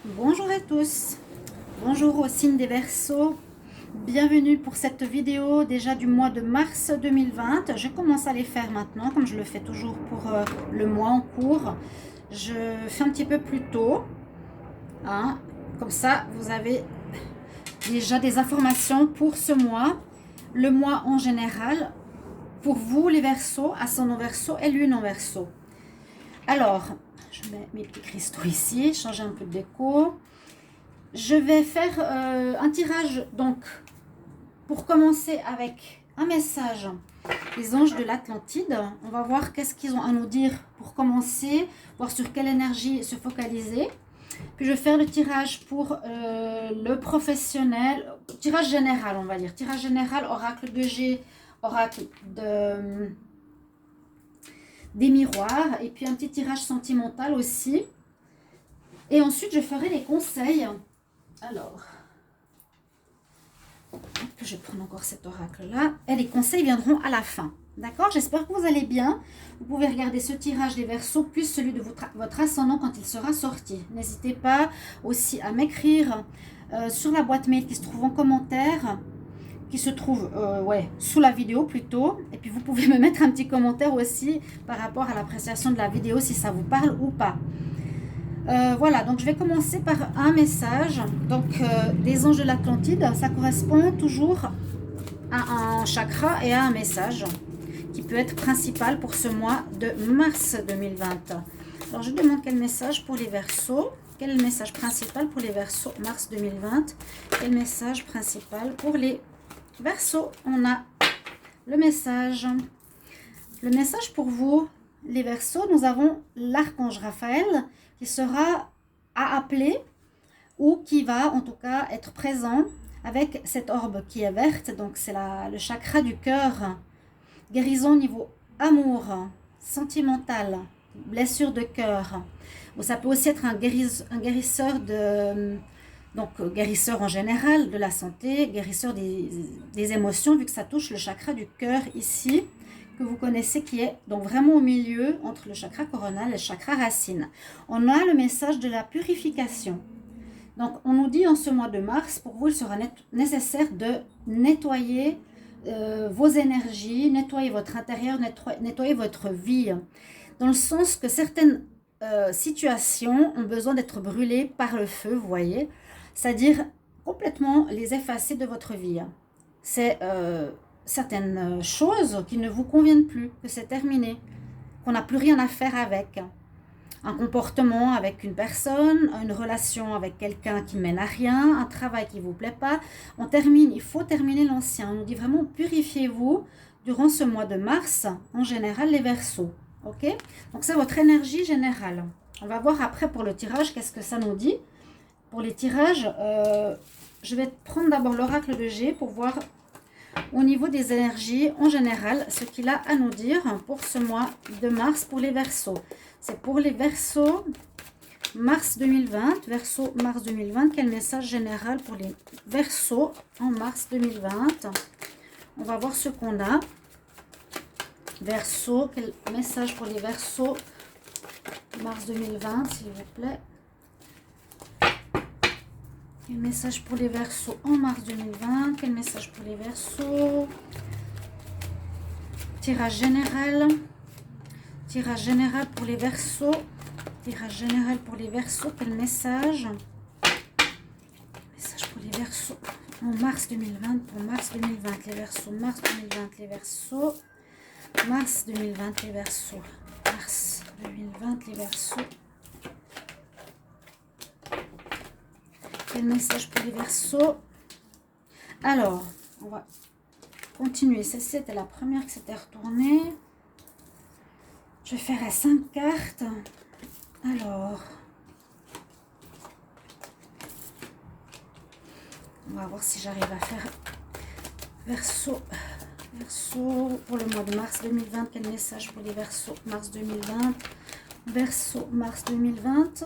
Bonjour à tous, bonjour au signe des Verseaux, bienvenue pour cette vidéo déjà du mois de mars 2020. Je commence à les faire maintenant comme je le fais toujours pour le mois en cours. Je fais un petit peu plus tôt, hein, comme ça vous avez déjà des informations pour ce mois, le mois en général, pour vous les Verseaux, ascendant Verseau et lune en Verseau. Alors, je mets mes petits cristaux ici, changer un peu de déco. Je vais faire un tirage, donc, pour commencer avec un message des anges de l'Atlantide. On va voir qu'est-ce qu'ils ont à nous dire pour commencer, voir sur quelle énergie se focaliser. Puis je vais faire le tirage pour le professionnel, tirage général on va dire, tirage général, oracle de G, oracle des miroirs, et puis un petit tirage sentimental aussi. Et ensuite je ferai les conseils. Alors, je vais prendre encore cet oracle-là. Et les conseils viendront à la fin. D'accord? J'espère que vous allez bien. Vous pouvez regarder ce tirage des Verseaux, plus celui de votre ascendant quand il sera sorti. N'hésitez pas aussi à m'écrire sur la boîte mail qui se trouve en commentaire, qui se trouve sous la vidéo plutôt. Et puis vous pouvez me mettre un petit commentaire aussi par rapport à l'appréciation de la vidéo, si ça vous parle ou pas. Voilà, donc je vais commencer par un message. Donc, les anges de l'Atlantide, ça correspond toujours à un chakra et à un message qui peut être principal pour ce mois de mars 2020. Alors, je demande quel message pour les Verseaux. Quel est le message principal pour les Verseaux mars 2020? Quel message principal pour les Verseaux? On a le message. Le message pour vous, les Verseaux, nous avons l'archange Raphaël qui sera à appeler ou qui va en tout cas être présent avec cette orbe qui est verte. Donc c'est le chakra du cœur, guérison au niveau amour, sentimental, blessure de cœur. Bon, ça peut aussi être un guérisseur guérisseur en général de la santé, guérisseur des émotions, vu que ça touche le chakra du cœur ici, que vous connaissez, qui est donc vraiment au milieu entre le chakra coronal et le chakra racine. On a le message de la purification. Donc on nous dit en ce mois de mars, pour vous il sera nécessaire de nettoyer vos énergies, nettoyer votre intérieur, nettoyer votre vie, dans le sens que certaines situations ont besoin d'être brûlées par le feu, vous voyez, c'est-à-dire complètement les effacer de votre vie. C'est certaines choses qui ne vous conviennent plus, que c'est terminé, qu'on n'a plus rien à faire avec. Un comportement avec une personne, une relation avec quelqu'un qui mène à rien, un travail qui ne vous plaît pas. On termine, il faut terminer l'ancien. On nous dit vraiment purifiez-vous durant ce mois de mars, en général les Verseaux. Ok? Donc c'est votre énergie générale. On va voir après pour le tirage qu'est-ce que ça nous dit. Pour les tirages, je vais prendre d'abord l'oracle de G pour voir au niveau des énergies en général ce qu'il a à nous dire pour ce mois de mars pour les Verseaux. C'est pour les Verseaux mars 2020, Verseaux mars 2020. Quel message général pour les Verseaux en mars 2020? On va voir ce qu'on a. Verseaux, quel message pour les Verseaux mars 2020, s'il vous plaît? Quel message pour les Verseaux en mars 2020? Quel message pour les Verseaux? Tirage général. Tirage général pour les Verseaux. Tirage général pour les Verseaux. Quel message? Message pour les Verseaux en mars 2020. Pour mars 2020, les Verseaux. Mars 2020, les Verseaux. Mars 2020, les Verseaux. Mars 2020, les Verseaux. Quel message pour les Verseaux? Alors, on va continuer. Celle-ci était la première qui s'était retournée. Je vais faire à 5 cartes. Alors, on va voir si j'arrive à faire Verseau. Verseau pour le mois de mars 2020. Quel message pour les Verseaux mars 2020? Verseau mars 2020.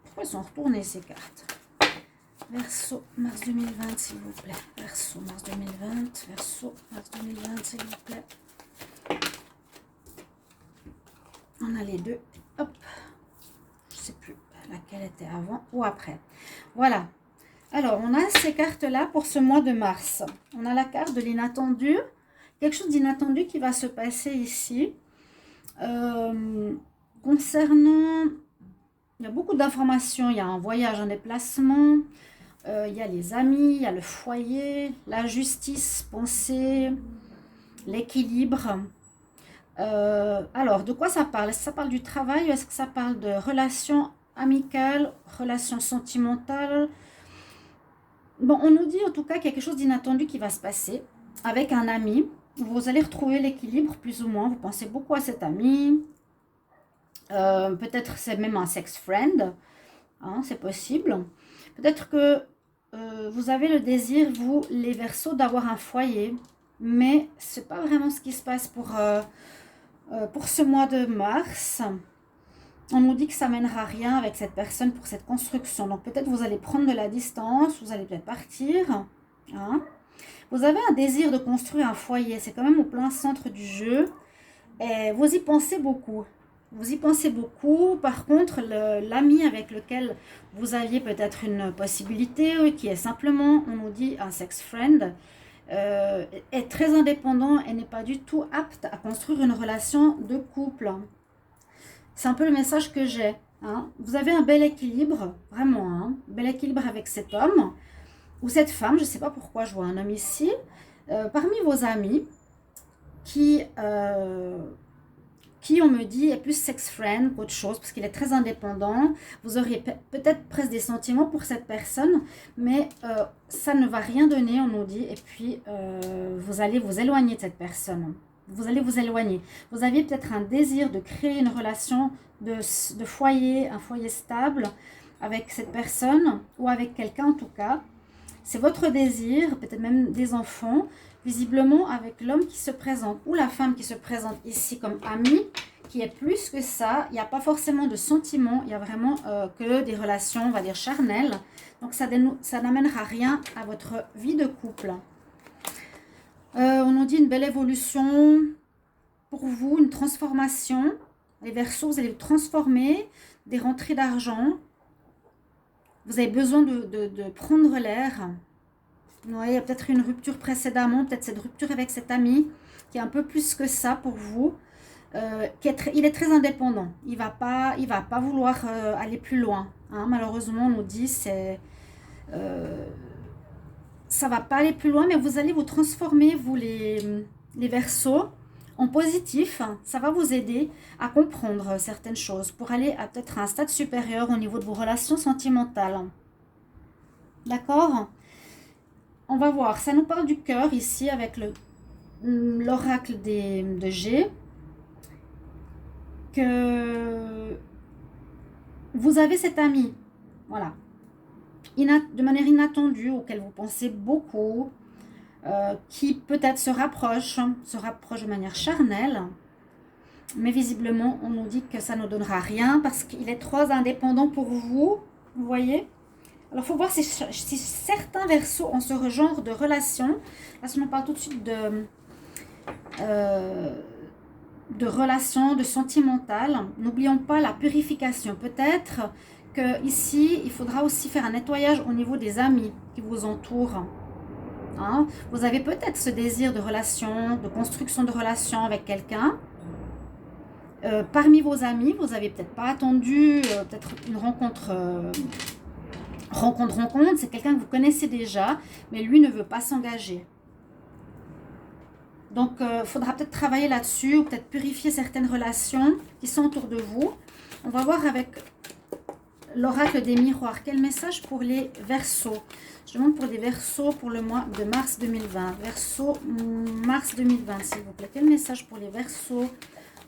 Pourquoi ils sont retournés ces cartes? Verseau, mars 2020, s'il vous plaît. Verseau, mars 2020. Verseau, mars 2020, s'il vous plaît. On a les deux. Hop. Je sais plus. laquelle était avant ou après. Voilà. Alors, on a ces cartes-là pour ce mois de mars. On a la carte de l'inattendu. Quelque chose d'inattendu qui va se passer ici. Concernant... Il y a beaucoup d'informations. Il y a un voyage, un déplacement. Il y a les amis, il y a le foyer, la justice, pensée, l'équilibre. Alors, de quoi ça parle? Est-ce que ça parle du travail ou est-ce que ça parle de relations amicales, relations sentimentales? Bon, on nous dit en tout cas qu'il y a quelque chose d'inattendu qui va se passer avec un ami. Vous allez retrouver l'équilibre plus ou moins. Vous pensez beaucoup à cet ami. Peut-être c'est même un sex friend. Hein, c'est possible. Peut-être que vous avez le désir, vous, les Verseaux, d'avoir un foyer. Mais ce n'est pas vraiment ce qui se passe pour ce mois de mars. On nous dit que ça mènera rien avec cette personne pour cette construction. Donc peut-être vous allez prendre de la distance, vous allez peut-être partir. Hein. Vous avez un désir de construire un foyer. C'est quand même au plein centre du jeu. Et vous y pensez beaucoup. Vous y pensez beaucoup. Par contre, l'ami avec lequel vous aviez peut-être une possibilité, qui est simplement, on nous dit, un sex friend, est très indépendant et n'est pas du tout apte à construire une relation de couple. C'est un peu le message que j'ai. Hein. Vous avez un bel équilibre, vraiment, hein, bel équilibre avec cet homme ou cette femme. Je ne sais pas pourquoi je vois un homme ici. Parmi vos amis qui on me dit est plus sex friend qu'autre chose parce qu'il est très indépendant. Vous auriez peut-être presque des sentiments pour cette personne, mais ça ne va rien donner, on nous dit, et puis vous allez vous éloigner de cette personne. Vous allez vous éloigner. Vous aviez peut-être un désir de créer une relation de foyer, un foyer stable avec cette personne ou avec quelqu'un en tout cas. C'est votre désir, peut-être même des enfants, visiblement avec l'homme qui se présente ou la femme qui se présente ici comme amie, qui est plus que ça. Il n'y a pas forcément de sentiments, il y a vraiment que des relations, on va dire, charnelles. Donc ça n'amènera rien à votre vie de couple. On nous dit une belle évolution pour vous, une transformation. Les Verseaux, vous allez vous transformer, des rentrées d'argent. Vous avez besoin de prendre l'air. Ouais, il y a peut-être une rupture précédemment, peut-être cette rupture avec cet ami qui est un peu plus que ça pour vous. Il est très indépendant. Il va pas vouloir aller plus loin. Hein. Malheureusement, on nous dit c'est ça va pas aller plus loin, mais vous allez vous transformer, vous les Verseaux, en positif. Ça va vous aider à comprendre certaines choses pour aller à peut-être un stade supérieur au niveau de vos relations sentimentales. D'accord ? On va voir, ça nous parle du cœur ici avec l'oracle de G. Que vous avez cet ami, voilà, de manière inattendue, auquel vous pensez beaucoup, qui peut-être se rapproche de manière charnelle, mais visiblement, on nous dit que ça ne donnera rien parce qu'il est trop indépendant pour vous, vous voyez ? Alors, il faut voir si certains Verseaux ont ce genre de relation. Là, si on parle tout de suite de relations, de sentimentales. N'oublions pas la purification. Peut-être qu'ici, il faudra aussi faire un nettoyage au niveau des amis qui vous entourent. Hein? Vous avez peut-être ce désir de relation, de construction de relation avec quelqu'un. Parmi vos amis, vous n'avez peut-être pas attendu peut-être une rencontre... Rencontre, c'est quelqu'un que vous connaissez déjà, mais lui ne veut pas s'engager. Donc, il faudra peut-être travailler là-dessus, ou peut-être purifier certaines relations qui sont autour de vous. On va voir avec l'oracle des miroirs. Quel message pour les Verseaux? Je demande pour des Verseaux pour le mois de mars 2020. Verseaux, mars 2020, s'il vous plaît. Quel message pour les Verseaux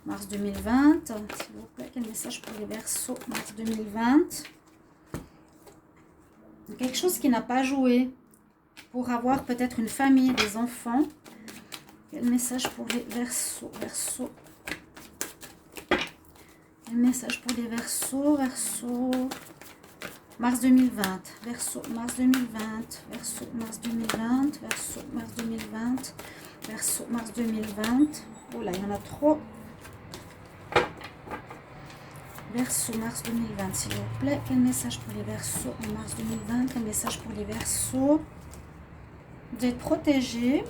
mars 2020, s'il vous plaît. Quel message pour les Verseaux mars 2020? Quelque chose qui n'a pas joué pour avoir peut-être une famille, des enfants. Quel message pour les Verseaux? Quel message pour les Verseaux? Mars 2020. Verseaux, mars 2020. Verseaux, mars 2020. Verseaux, mars 2020. Verseaux, mars 2020. Oh là, il y en a trop. Verseau, mars 2020, s'il vous plaît. Quel message pour les Verseaux en mars 2020? Quel message pour les Verseaux? Vous êtes protégés.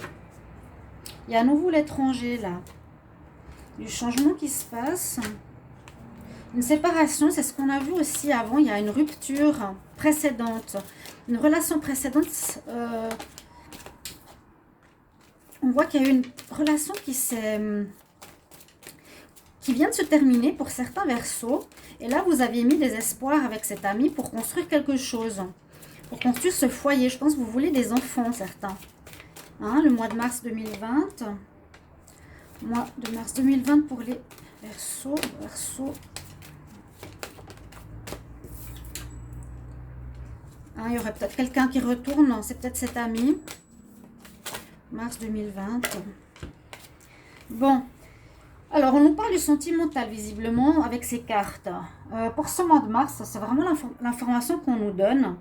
Il y a à nouveau l'étranger là. Du changement qui se passe. Une séparation, c'est ce qu'on a vu aussi avant. Il y a une rupture précédente. Une relation précédente. On voit qu'il y a eu une relation qui vient de se terminer pour certains Verseaux. Et là, vous aviez mis des espoirs avec cet ami pour construire quelque chose. Pour construire ce foyer. Je pense que vous voulez des enfants, certains. Hein, le mois de mars 2020. Mois de mars 2020 pour les Verseaux. Hein, il y aurait peut-être quelqu'un qui retourne. C'est peut-être cet ami. Mars 2020. Bon. Alors, on nous parle du sentimental, visiblement, avec ces cartes. Pour ce mois de mars, c'est vraiment l'information qu'on nous donne.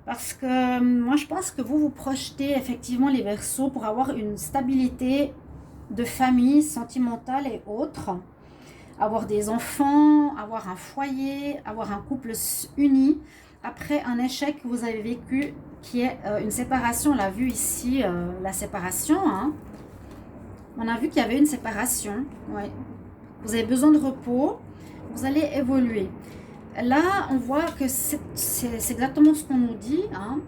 Parce que moi, je pense que vous projetez effectivement les Verseaux pour avoir une stabilité de famille sentimentale et autres. Avoir des enfants, avoir un foyer, avoir un couple uni. Après un échec que vous avez vécu, qui est une séparation, on l'a vu ici, la séparation, hein. On a vu qu'il y avait une séparation. Ouais. Vous avez besoin de repos. Vous allez évoluer. Là, on voit que c'est exactement ce qu'on nous dit. Hein.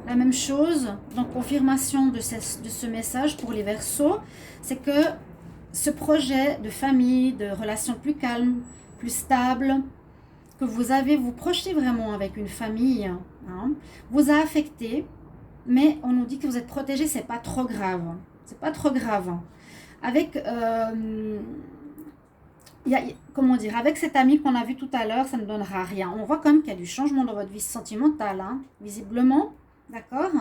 La même chose. Donc, confirmation de ce message pour les Verseaux. C'est que ce projet de famille, de relation plus calme, plus stable, que vous projetez vraiment avec une famille, hein, vous a affecté. Mais on nous dit que vous êtes protégé. C'est pas trop grave. C'est pas trop grave. Avec, comment dire, avec cet ami qu'on a vu tout à l'heure, ça ne donnera rien. On voit quand même qu'il y a du changement dans votre vie sentimentale, hein, visiblement, d'accord?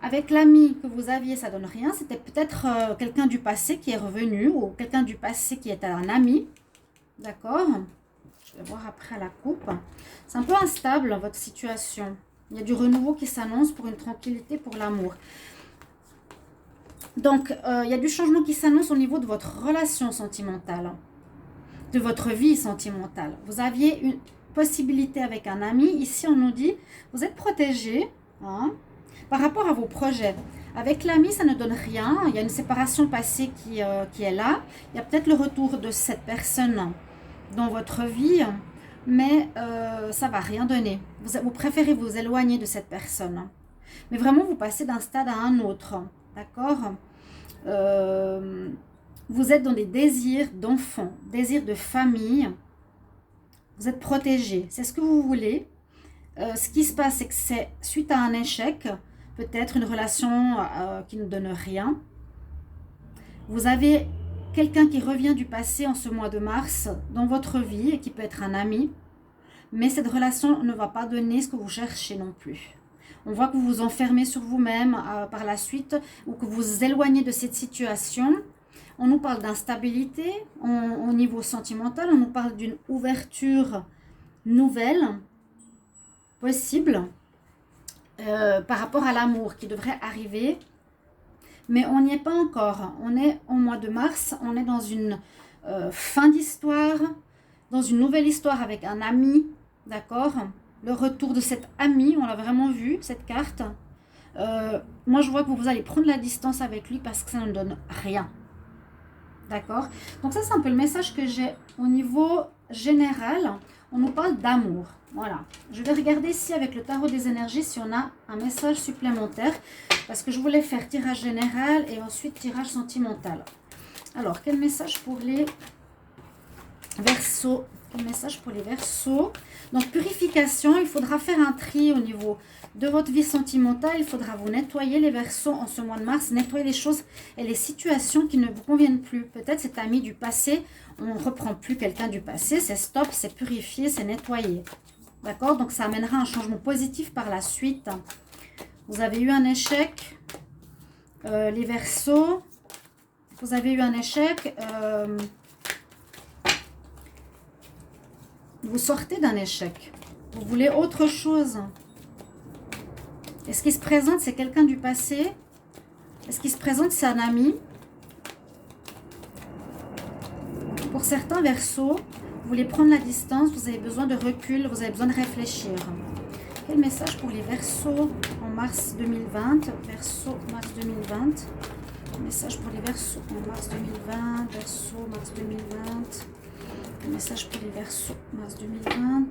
Avec l'ami que vous aviez, ça donne rien. C'était peut-être quelqu'un du passé qui est revenu ou quelqu'un du passé qui était un ami, d'accord? Je vais voir après la coupe. C'est un peu instable, votre situation. Il y a du renouveau qui s'annonce pour une tranquillité, pour l'amour. Donc, il y a du changement qui s'annonce au niveau de votre relation sentimentale, de votre vie sentimentale. Vous aviez une possibilité avec un ami. Ici, on nous dit, vous êtes protégé, hein, par rapport à vos projets. Avec l'ami, ça ne donne rien. Il y a une séparation passée qui est là. Il y a peut-être le retour de cette personne dans votre vie, mais ça ne va rien donner. Vous préférez vous éloigner de cette personne. Mais vraiment, vous passez d'un stade à un autre. D'accord? Vous êtes dans des désirs d'enfants, désirs de famille. Vous êtes protégé. C'est ce que vous voulez. Ce qui se passe, c'est que c'est suite à un échec, peut-être une relation qui ne donne rien. Vous avez quelqu'un qui revient du passé en ce mois de mars dans votre vie et qui peut être un ami. Mais cette relation ne va pas donner ce que vous cherchez non plus. On voit que vous vous enfermez sur vous-même par la suite ou que vous vous éloignez de cette situation. On nous parle d'instabilité au niveau sentimental. On nous parle d'une ouverture nouvelle, possible, par rapport à l'amour qui devrait arriver. Mais on n'y est pas encore. On est au mois de mars. On est dans une fin d'histoire, dans une nouvelle histoire avec un ami, d'accord ? Le retour de cet ami, on l'a vraiment vu, cette carte. Moi, je vois que vous allez prendre la distance avec lui parce que ça ne donne rien. D'accord? Donc ça, c'est un peu le message que j'ai au niveau général. On nous parle d'amour. Voilà. Je vais regarder ici avec le tarot des énergies si on a un message supplémentaire. Parce que je voulais faire tirage général et ensuite tirage sentimental. Alors, quel message pour les Verseaux? Quel message pour les Verseaux? Donc, purification, il faudra faire un tri au niveau de votre vie sentimentale. Il faudra vous nettoyer les Verseaux en ce mois de mars, nettoyer les choses et les situations qui ne vous conviennent plus. Peut-être cet ami du passé, on ne reprend plus quelqu'un du passé, c'est stop, c'est purifié, c'est nettoyé. D'accord? Donc, ça amènera un changement positif par la suite. Vous avez eu un échec, les Verseaux. Vous avez eu un échec. Vous sortez d'un échec. Vous voulez autre chose. Et ce qui se présente, c'est quelqu'un du passé. Et ce qui se présente, c'est un ami. Pour certains Verseaux, Vous voulez prendre la distance, vous avez besoin de recul, vous avez besoin de réfléchir. Quel message pour les Verseaux en mars 2020? Verseau, mars 2020. Quel message pour les Verseaux en mars 2020? Verseau, mars 2020. Quel message pour les Verseaux, mars 2020.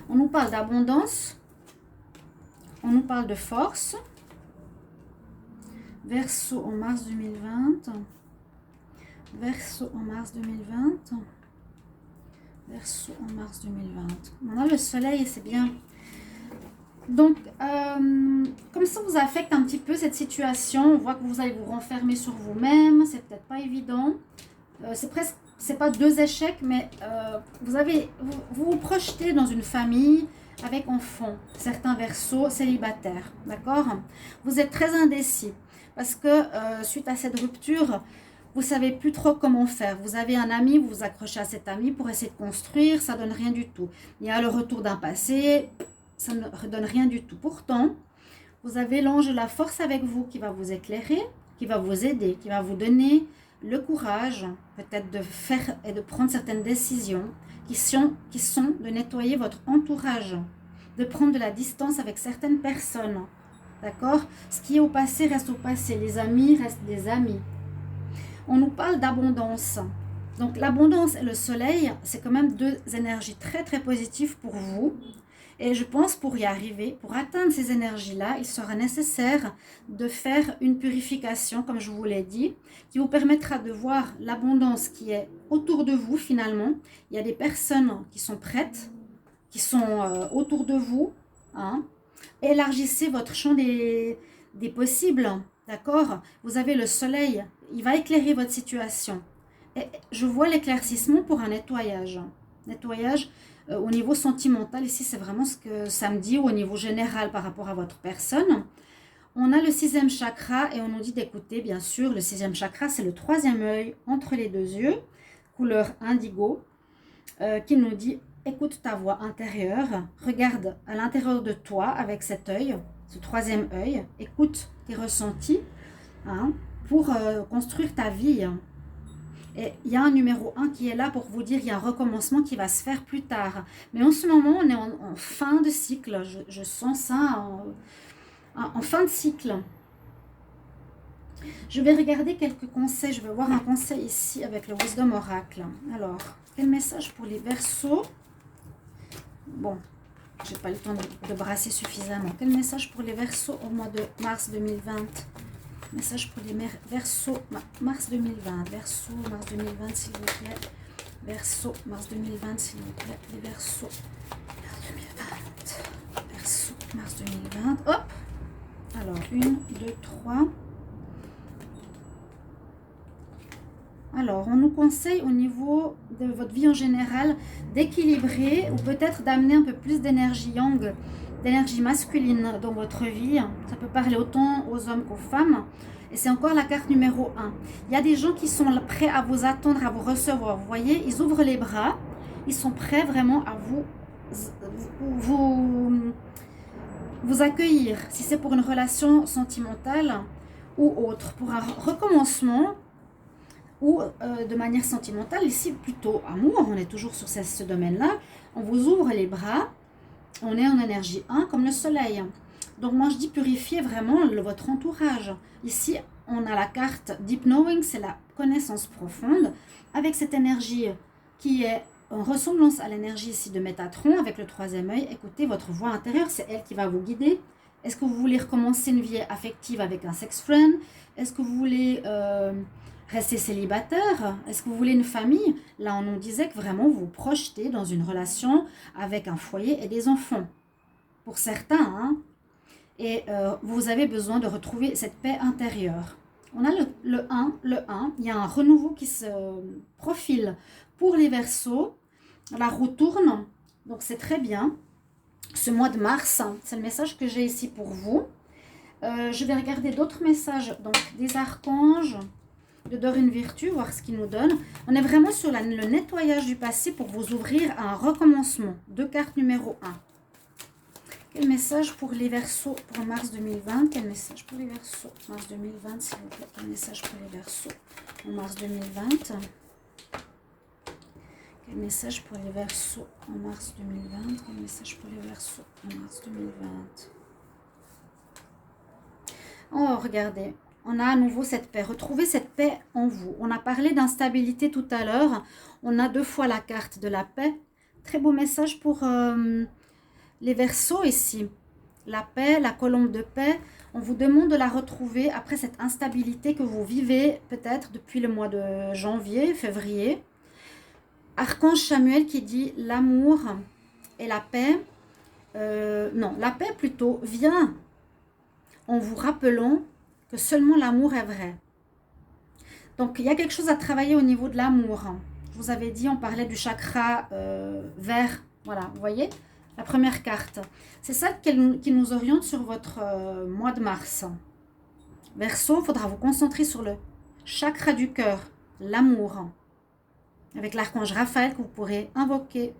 On nous parle d'abondance. On nous parle de force. Verseau en mars 2020. Verseau en mars 2020. Verseau en mars 2020. On a le soleil, c'est bien. Donc, comme ça vous affecte un petit peu cette situation. On voit que vous allez vous renfermer sur vous-même. C'est peut-être pas évident. C'est pas deux échecs, mais vous vous projetez dans une famille avec enfants. Certains Verseaux célibataires, d'accord? Vous êtes très indécis parce que suite à cette rupture, vous savez plus trop comment faire. Vous avez un ami, vous vous accrochez à cet ami pour essayer de construire, ça donne rien du tout. Il y a le retour d'un passé, ça ne redonne rien du tout. Pourtant, vous avez l'ange de la force avec vous qui va vous éclairer, qui va vous aider, qui va vous donner le courage peut-être de faire et de prendre certaines décisions qui sont de nettoyer votre entourage, de prendre de la distance avec certaines personnes. D'accord? Ce qui est au passé reste au passé. Les amis restent des amis. On nous parle d'abondance. Donc l'abondance et le soleil, c'est quand même deux énergies très très positives pour vous. Et je pense pour y arriver, pour atteindre ces énergies-là, il sera nécessaire de faire une purification, comme je vous l'ai dit, qui vous permettra de voir l'abondance qui est autour de vous finalement. Il y a des personnes qui sont prêtes, qui sont autour de vous. Hein. Élargissez votre champ des possibles, d'accord? Vous avez le soleil, il va éclairer votre situation. Et je vois l'éclaircissement pour un nettoyage. Nettoyage au niveau sentimental, ici c'est vraiment ce que ça me dit au niveau général par rapport à votre personne. On a le 6e chakra et on nous dit d'écouter, bien sûr, le 6e chakra, c'est le 3e œil entre les deux yeux, couleur indigo, qui nous dit écoute ta voix intérieure, regarde à l'intérieur de toi avec cet œil, ce 3e œil, écoute tes ressentis hein, pour construire ta vie. Et il y a un numéro 1 qui est là pour vous dire qu'il y a un recommencement qui va se faire plus tard. Mais en ce moment, on est en fin de cycle. Je sens ça en fin de cycle. Je vais regarder quelques conseils. Je vais voir un conseil ici avec le Wisdom Oracle. Alors, quel message pour les Verseaux? Bon, je n'ai pas le temps de brasser suffisamment. Quel message pour les Verseaux au mois de mars 2020? Message pour les Verseaux, mars 2020. Verseaux, mars 2020, s'il vous plaît. Verseaux, mars 2020, s'il vous plaît. Les Verseaux, mars 2020. Verseaux, mars 2020. Hop! Alors, 1, 2, 3. Alors, on nous conseille au niveau de votre vie en général d'équilibrer ou peut-être d'amener un peu plus d'énergie yang, d'énergie masculine dans votre vie. Ça peut parler autant aux hommes qu'aux femmes. Et c'est encore la carte numéro 1. Il y a des gens qui sont prêts à vous attendre, à vous recevoir. Vous voyez, ils ouvrent les bras. Ils sont prêts vraiment à vous accueillir. Si c'est pour une relation sentimentale ou autre. Pour un recommencement ou de manière sentimentale. Ici, plutôt amour. On est toujours sur ce domaine-là. On vous ouvre les bras. On est en énergie 1 comme le soleil. Donc moi je dis purifier vraiment votre entourage. Ici on a la carte Deep Knowing, c'est la connaissance profonde. Avec cette énergie qui est en ressemblance à l'énergie ici de Métatron avec le 3e œil. Écoutez votre voix intérieure, c'est elle qui va vous guider. Est-ce que vous voulez recommencer une vie affective avec un sex friend? Est-ce que vous voulez rester célibataire? Est-ce que vous voulez une famille? Là, on nous disait que vraiment vous vous projetez dans une relation avec un foyer et des enfants. Pour certains, hein. Et vous avez besoin de retrouver cette paix intérieure. On a le 1, il y a un renouveau qui se profile pour les Verseaux. La roue tourne, donc c'est très bien. Ce mois de mars, c'est le message que j'ai ici pour vous. Je vais regarder d'autres messages, donc des archanges, de Dorine Virtue, voir ce qu'ils nous donnent. On est vraiment sur le nettoyage du passé pour vous ouvrir à un recommencement. 2 cartes numéro 1. Quel message pour les Verseaux pour mars 2020? Quel message pour les Verseaux mars 2020, s'il vous plaît? Quel message pour les Verseaux en mars 2020? Quel message pour les Verseaux en mars 2020? Quel message pour les Verseaux en mars 2020? Oh, regardez, on a à nouveau cette paix. Retrouvez cette paix en vous. On a parlé d'instabilité tout à l'heure. On a 2 fois la carte de la paix. Très beau message pour les Verseaux ici. La paix, la colombe de paix. On vous demande de la retrouver après cette instabilité que vous vivez peut-être depuis le mois de janvier, février. Archange Samuel qui dit l'amour et la paix. Non, la paix plutôt vient en vous rappelant que seulement l'amour est vrai. Donc, il y a quelque chose à travailler au niveau de l'amour. Je vous avais dit, on parlait du chakra vert. Voilà, vous voyez, la première carte. C'est ça qui nous oriente sur votre mois de mars. Verseau, il faudra vous concentrer sur le chakra du cœur, l'amour. Avec l'archange Raphaël que vous pourrez invoquer.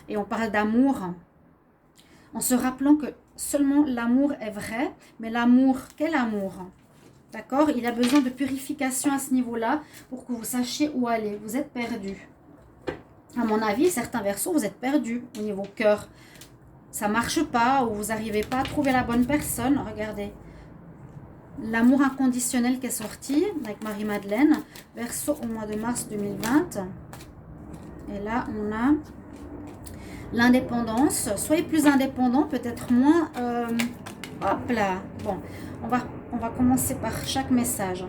Et on parle d'amour en se rappelant que seulement l'amour est vrai, mais l'amour, quel amour? D'accord? Il a besoin de purification à ce niveau-là pour que vous sachiez où aller. Vous êtes perdu. À mon avis, certains Verseaux, vous êtes perdus au niveau cœur. Ça ne marche pas ou vous n'arrivez pas à trouver la bonne personne. Regardez. L'amour inconditionnel qui est sorti avec Marie-Madeleine. Verseau au mois de mars 2020. Et là, on a l'indépendance. Soyez plus indépendant, peut-être moins... hop là. Bon, on va commencer par chaque message.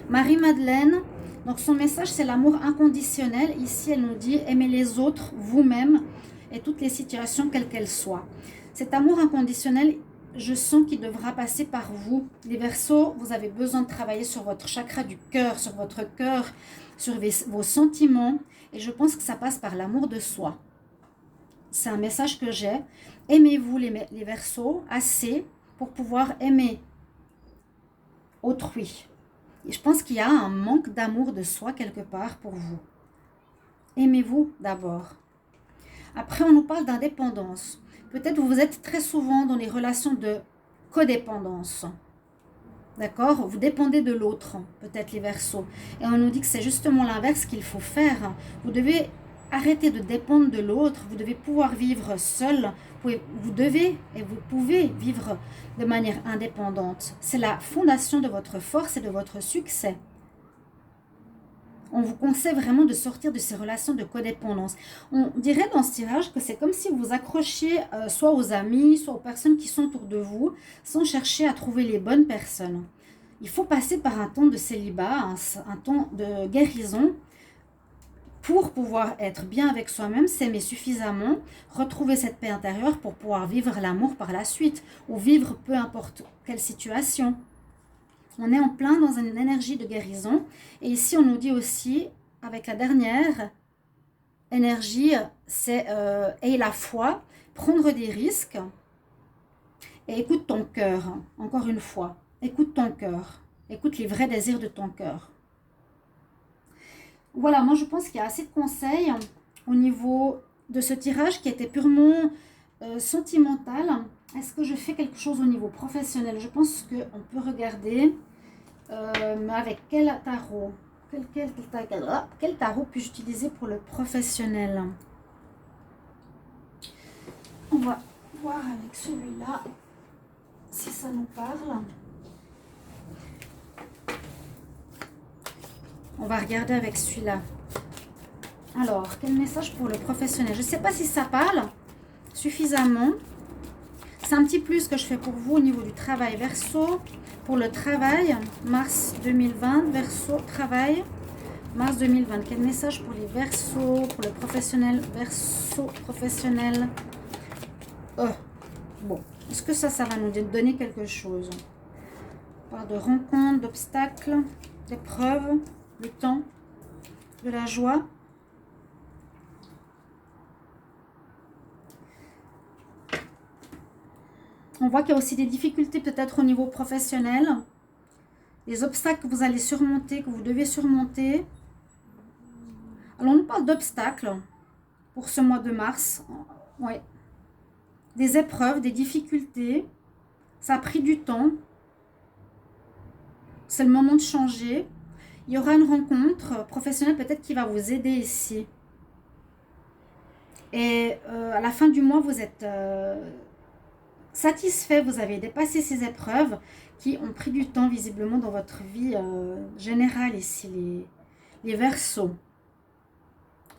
Marie-Madeleine, donc son message, c'est l'amour inconditionnel. Ici, elle nous dit « Aimez les autres, vous-même, et toutes les situations, quelles qu'elles soient. » Cet amour inconditionnel, je sens qu'il devra passer par vous. Les Verseaux, vous avez besoin de travailler sur votre chakra du cœur, sur votre cœur, sur vos sentiments. Et je pense que ça passe par l'amour de soi. C'est un message que j'ai. Aimez-vous les Verseaux assez pour pouvoir aimer autrui. Et je pense qu'il y a un manque d'amour de soi quelque part pour vous. Aimez-vous d'abord. Après, on nous parle d'indépendance. Peut-être vous êtes très souvent dans les relations de codépendance. D'accord? Vous dépendez de l'autre, peut-être les Verseaux. Et on nous dit que c'est justement l'inverse qu'il faut faire. Vous devez arrêter de dépendre de l'autre. Vous devez pouvoir vivre seul. Vous devez et vous pouvez vivre de manière indépendante. C'est la fondation de votre force et de votre succès. On vous conseille vraiment de sortir de ces relations de codépendance. On dirait dans ce tirage que c'est comme si vous accrochiez soit aux amis, soit aux personnes qui sont autour de vous, sans chercher à trouver les bonnes personnes. Il faut passer par un temps de célibat, un temps de guérison, pour pouvoir être bien avec soi-même, s'aimer suffisamment, retrouver cette paix intérieure pour pouvoir vivre l'amour par la suite, ou vivre peu importe quelle situation. On est en plein dans une énergie de guérison. Et ici, on nous dit aussi, avec la dernière énergie, c'est aie la foi, prendre des risques. Et écoute ton cœur, encore une fois. Écoute ton cœur. Écoute les vrais désirs de ton cœur. Voilà, moi je pense qu'il y a assez de conseils au niveau de ce tirage qui était purement sentimental. Est-ce que je fais quelque chose au niveau professionnel? Je pense qu'on peut regarder mais avec quel tarot? Quel tarot puis-je utiliser pour le professionnel? On va voir avec celui-là si ça nous parle. On va regarder avec celui-là. Alors, quel message pour le professionnel? Je ne sais pas si ça parle suffisamment. C'est un petit plus que je fais pour vous au niveau du travail. Verseau, pour le travail, mars 2020. Verseau, travail, mars 2020. Quel message pour les Verseaux, pour le professionnel? Verseau, professionnel. Bon, est-ce que ça va nous donner quelque chose? On parle de rencontres, d'obstacles, d'épreuves, le temps, de la joie. On voit qu'il y a aussi des difficultés peut-être au niveau professionnel. Des obstacles que vous allez surmonter, que vous devez surmonter. Alors, on nous parle d'obstacles pour ce mois de mars. Oui. Des épreuves, des difficultés. Ça a pris du temps. C'est le moment de changer. Il y aura une rencontre professionnelle peut-être qui va vous aider ici. Et à la fin du mois, vous êtes satisfait, vous avez dépassé ces épreuves qui ont pris du temps visiblement dans votre vie générale ici, les Verseaux.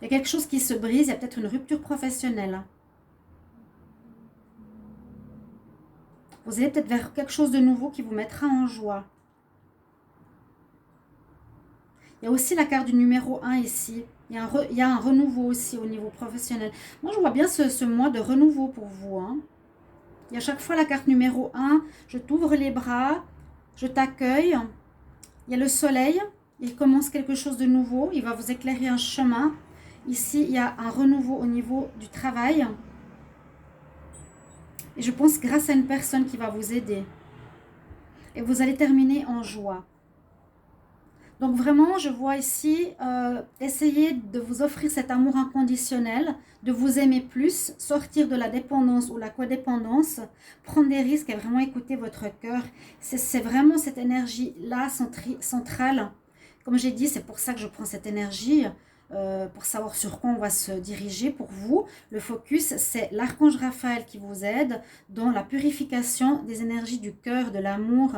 Il y a quelque chose qui se brise, il y a peut-être une rupture professionnelle. Vous allez peut-être vers quelque chose de nouveau qui vous mettra en joie. Il y a aussi la carte du numéro 1 ici. Il y a un renouveau aussi au niveau professionnel. Moi, je vois bien ce mois de renouveau pour vous. Hein. Il y a chaque fois la carte numéro 1. Je t'ouvre les bras. Je t'accueille. Il y a le soleil. Il commence quelque chose de nouveau. Il va vous éclairer un chemin. Ici, il y a un renouveau au niveau du travail. Et je pense grâce à une personne qui va vous aider. Et vous allez terminer en joie. Donc vraiment, je vois ici, essayer de vous offrir cet amour inconditionnel, de vous aimer plus, sortir de la dépendance ou la codépendance, prendre des risques et vraiment écouter votre cœur. C'est vraiment cette énergie-là centrale. Comme j'ai dit, c'est pour ça que je prends cette énergie, pour savoir sur quoi on va se diriger pour vous. Le focus, c'est l'archange Raphaël qui vous aide dans la purification des énergies du cœur, de l'amour,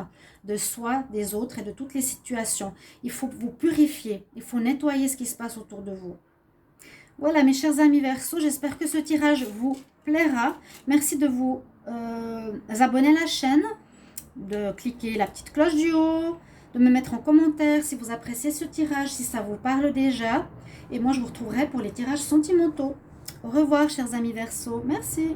de soi, des autres et de toutes les situations. Il faut vous purifier, il faut nettoyer ce qui se passe autour de vous. Voilà mes chers amis Verseaux, j'espère que ce tirage vous plaira. Merci de vous abonner à la chaîne, de cliquer la petite cloche du haut, de me mettre en commentaire si vous appréciez ce tirage, si ça vous parle déjà. Et moi je vous retrouverai pour les tirages sentimentaux. Au revoir chers amis Verseaux, merci.